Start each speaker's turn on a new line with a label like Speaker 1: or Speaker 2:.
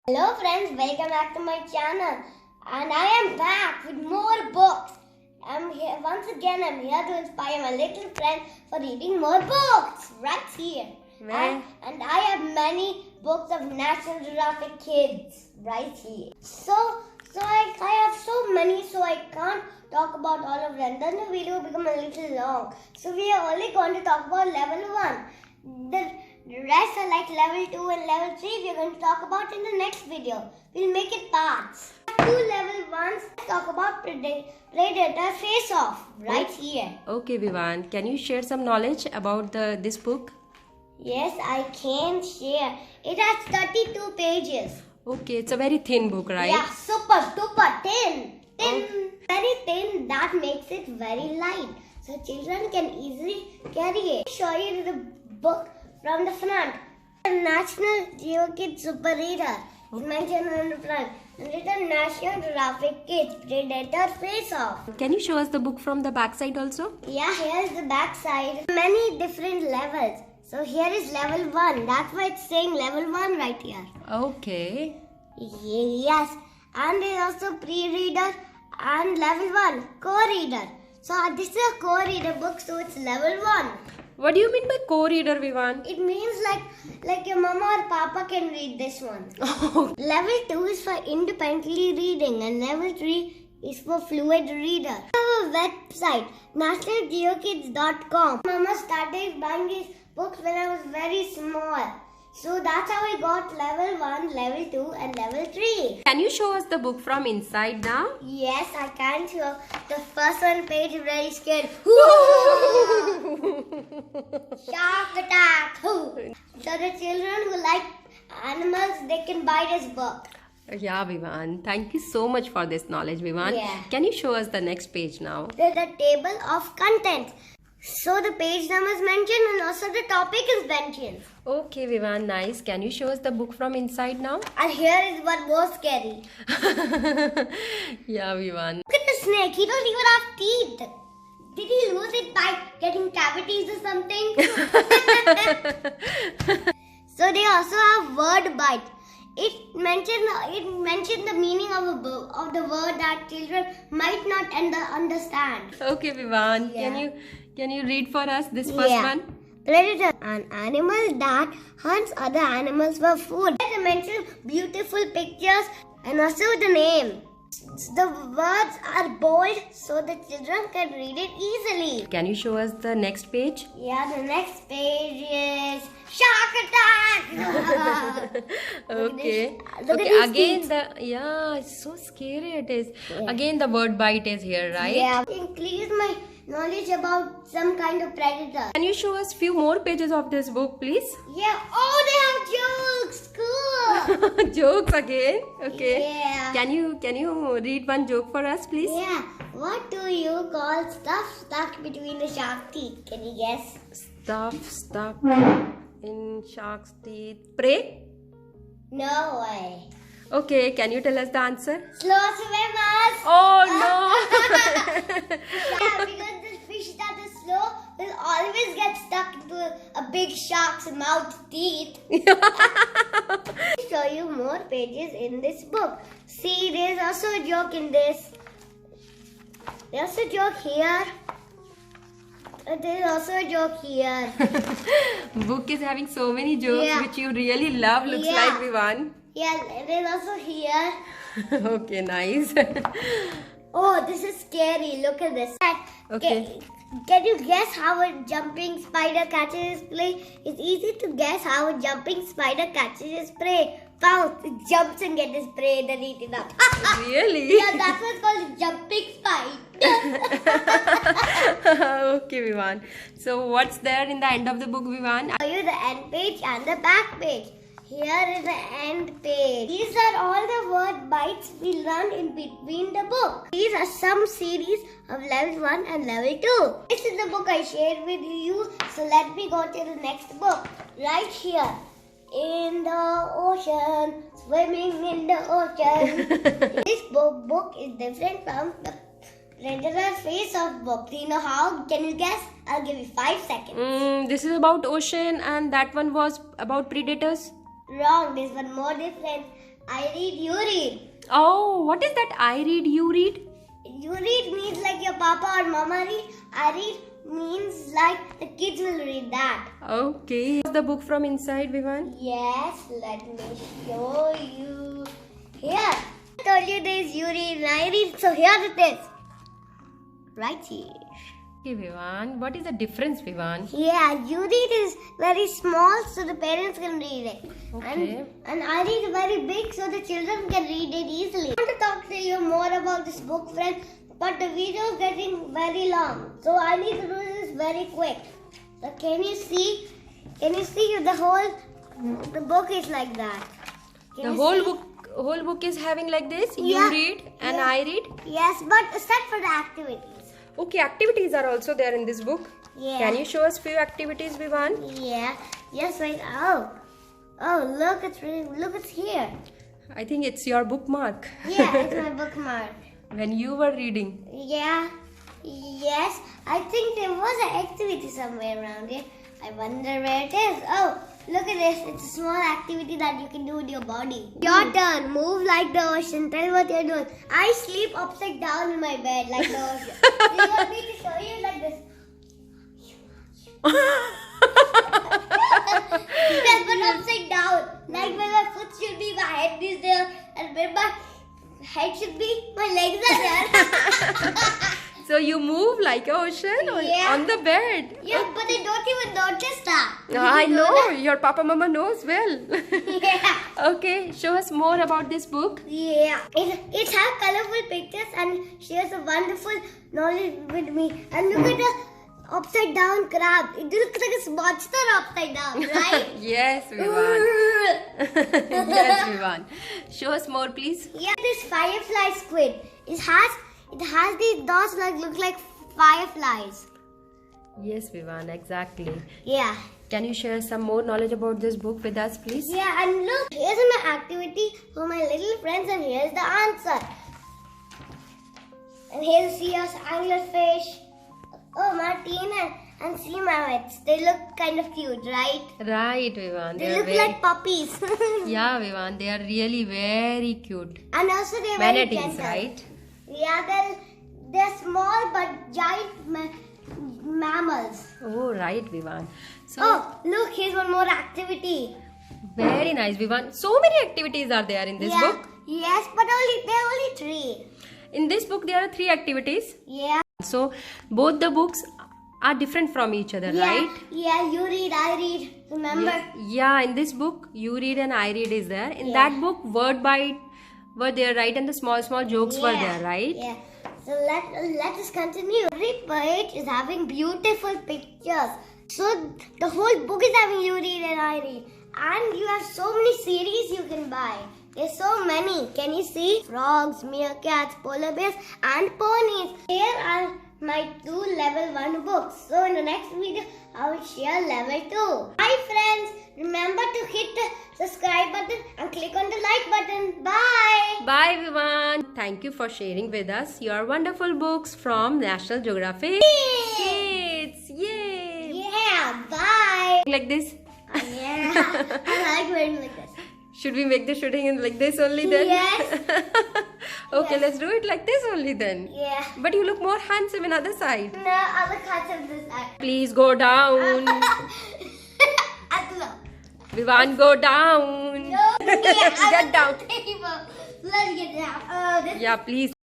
Speaker 1: Hello friends, welcome back to my channel, and I am back with more books. I'm here I'm here to inspire my little friend for reading more books right here. And I have many books of National Geographic Kids right here. So I have so many, so I can't talk about all of them. Then the video will become a little long. So we are only going to talk about level 1. The rest are like level 2 and level 3 we are going to talk about in the next video. We'll make it parts. 2 level 1s, let's talk about Predator Face Off right here.
Speaker 2: Okay Vivaan, can you share some knowledge about this book?
Speaker 1: Yes, I can share. It has 32 pages.
Speaker 2: Okay, it's a very thin book, right?
Speaker 1: Yeah, super thin. Very thin, that makes it very light. So children can easily carry it. I'll show you the book from the front. The National Geo Kids Super Reader is mentioned on the front. And written National Geographic Kids Predator Face Off.
Speaker 2: Can you show us the book from the back side also?
Speaker 1: Yeah, here's the back side. Many different levels. So here is level 1. That's why it's saying level 1 right here.
Speaker 2: Okay.
Speaker 1: Yes. And there's also pre-reader and level 1 co-reader. So this is a co-reader book, so it's level 1.
Speaker 2: What do you mean by co-reader, Vivaan?
Speaker 1: It means like your mama or papa can read this one. Level 2 is for independently reading and level 3 is for fluid reader. I have a website, nationalgeokids.com. Mama started buying these books when I was very small. So that's how I got level 1, level 2 and level 3.
Speaker 2: Can you show us the book from inside now?
Speaker 1: Yes, I can show. The first one page is very scared. Shark attack. So the children who like animals, they can buy this book.
Speaker 2: Yeah, Vivaan. Thank you so much for this knowledge, Vivaan.
Speaker 1: Yeah.
Speaker 2: Can you show us the next page now?
Speaker 1: There's a table of contents. So the page number is mentioned and also the topic is mentioned.
Speaker 2: Okay, Vivaan, nice. Can you show us the book from inside now?
Speaker 1: And here is one more scary.
Speaker 2: Yeah, Vivaan.
Speaker 1: Look at the snake. He don't even have teeth. Did he lose it by getting cavities or something? So they also have word bite. It mentioned the meaning of the word that children might not understand.
Speaker 2: Okay, Vivaan.
Speaker 1: Yeah.
Speaker 2: Can you read for us this first one?
Speaker 1: Predator, an animal that hunts other animals for food. They mention beautiful pictures and also the name. The words are bold so the children can read it easily.
Speaker 2: Can you show us the next page?
Speaker 1: Yeah, the next page is shark attack.
Speaker 2: Okay.
Speaker 1: Look
Speaker 2: Okay.
Speaker 1: at these teeth.
Speaker 2: It's so scary it is. Yeah. Again, the word bite is here, right?
Speaker 1: Yeah. Increase my knowledge about some kind of predator.
Speaker 2: Can you show us few more pages of this book, please?
Speaker 1: Yeah. Oh, they have jokes. Cool.
Speaker 2: Jokes again. Okay.
Speaker 1: Yeah.
Speaker 2: Can you read one joke for us, please?
Speaker 1: Yeah. What do you call stuff stuck between the shark teeth? Can you guess?
Speaker 2: Stuff stuck in shark's teeth. Prey?
Speaker 1: No way.
Speaker 2: Okay. Can you tell us the answer?
Speaker 1: Slow swimmers.
Speaker 2: Oh no.
Speaker 1: Yeah, because the fish that is slow will always get stuck into a big shark's mouth teeth. I'll show you more pages in this book. See, there's also a joke in this. There's a joke here. There's also a joke here.
Speaker 2: Book is having so many jokes which you really love. Looks like, Vivaan.
Speaker 1: Yeah, there's also here.
Speaker 2: Okay, nice.
Speaker 1: Oh, this is scary. Look at this.
Speaker 2: Okay.
Speaker 1: Can you guess how a jumping spider catches its prey? It's easy to guess how a jumping spider catches its prey. Pounce, it jumps and gets its prey and then eat it up.
Speaker 2: Really?
Speaker 1: Yeah, that's what's called jumping spider.
Speaker 2: Okay, Vivaan. So, what's there in the end of the book, Vivaan?
Speaker 1: I'll show you the end page and the back page. Here is the end page. These are all the word bites we learned in between the book. These are some series of level 1 and level 2. This is the book I shared with you. So let me go to the next book. Right here. In the ocean. Swimming in the ocean. This book is different from the Predator Face Off book. Do you know how? Can you guess? I'll give you 5 seconds.
Speaker 2: This is about ocean and that one was about predators.
Speaker 1: Wrong. This one more different. I read, you read.
Speaker 2: Oh, what is that? I read, you read?
Speaker 1: You read means like your papa or mama read. I read means like the kids will read that.
Speaker 2: Okay. What's the book from inside, Vivaan?
Speaker 1: Yes, let me show you. Here, I told you this, you read and I read. So here it is. Right here.
Speaker 2: Okay, Vivaan. What is the difference, Vivaan?
Speaker 1: Yeah, you read is very small so the parents can read it.
Speaker 2: Okay.
Speaker 1: And I read very big so the children can read it easily. I want to talk to you more about this book, friend, but the video is getting very long. So I need to do this very quick. So can you see? Can you see the book is like that? Can
Speaker 2: The
Speaker 1: you
Speaker 2: whole book is having like this.
Speaker 1: Yeah.
Speaker 2: You read and
Speaker 1: Yeah.
Speaker 2: I read.
Speaker 1: Yes, but except for the activities.
Speaker 2: Okay, activities are also there in this book.
Speaker 1: Yeah.
Speaker 2: Can you show us few activities, Vivaan?
Speaker 1: Yeah. Yes, right. Oh, look, it's here.
Speaker 2: I think it's your bookmark.
Speaker 1: Yeah, it's my bookmark.
Speaker 2: When you were reading.
Speaker 1: Yeah. Yes, I think there was an activity somewhere around here. I wonder where it is. Oh, look at this. It's a small activity that you can do with your body. Your turn. Move like the ocean. Tell what you're doing. I sleep upside down in my bed like the ocean. Do you want me to show you like this? Yes, but upside down. Like where my foot should be, my head is there. And where my head should be, my legs are there.
Speaker 2: So you move like an ocean
Speaker 1: Yeah.
Speaker 2: on the bed.
Speaker 1: Yeah, but they don't even notice that.
Speaker 2: I know. Your papa mama knows well.
Speaker 1: Yeah.
Speaker 2: Okay, show us more about this book.
Speaker 1: Yeah. It has colorful pictures and shares a wonderful knowledge with me. And look at the upside down crab. It looks like a monster upside down, right?
Speaker 2: Yes, Vivaan. Yes, Vivaan. Show us more, please.
Speaker 1: Yeah, this firefly squid. It has these dots like look like fireflies.
Speaker 2: Yes, Vivaan, exactly.
Speaker 1: Yeah.
Speaker 2: Can you share some more knowledge about this book with us, please?
Speaker 1: Yeah, and look, here's my activity for my little friends, and here's the answer. And here's sea anglerfish. Oh, Martin and sea marmots. They look kind of cute, right?
Speaker 2: Right, Vivaan.
Speaker 1: They look like puppies.
Speaker 2: Yeah, Vivaan, they are really very cute.
Speaker 1: And also they're very
Speaker 2: Manatees,
Speaker 1: gentle.
Speaker 2: right?
Speaker 1: Yeah, they're small but giant mammals.
Speaker 2: Oh, right, Vivaan. So,
Speaker 1: Oh, look, here's one more activity.
Speaker 2: very nice, Vivaan. So many activities are there in this
Speaker 1: Yeah.
Speaker 2: book.
Speaker 1: Yes, but there are only 3.
Speaker 2: In this book, there are 3 activities.
Speaker 1: Yeah.
Speaker 2: So, both the books are different from each other,
Speaker 1: Yeah.
Speaker 2: right?
Speaker 1: Yeah, you read, I read. Remember?
Speaker 2: Yeah, in this book, you read and I read is there. In
Speaker 1: Yeah.
Speaker 2: that book, word by were there, right? And the small jokes were there, right?
Speaker 1: Yeah. So let us continue. Every page is having beautiful pictures. So the whole book is having you read and I read. And you have so many series you can buy. There's so many. Can you see? Frogs, meerkats, polar bears and ponies. Here are my 2 level 1 books. So in the next video, I will share level 2. Hi friends. Remember to hit the subscribe button and click on the like button. Bye.
Speaker 2: Bye, Vivaan. Thank you for sharing with us your wonderful books from National Geographic. Kids, yay!
Speaker 1: Yeah, bye.
Speaker 2: Like this.
Speaker 1: Yeah, I like wearing like this.
Speaker 2: Should we make the shooting in like this only then?
Speaker 1: Yes.
Speaker 2: Okay,
Speaker 1: Yes.
Speaker 2: let's do it like this only then.
Speaker 1: Yeah.
Speaker 2: But you look more handsome in other side.
Speaker 1: No, other cuts of this side.
Speaker 2: Please go down.
Speaker 1: Atla.
Speaker 2: Vivaan, go down.
Speaker 1: No,
Speaker 2: Get down.
Speaker 1: Let's get down.
Speaker 2: Yeah, please.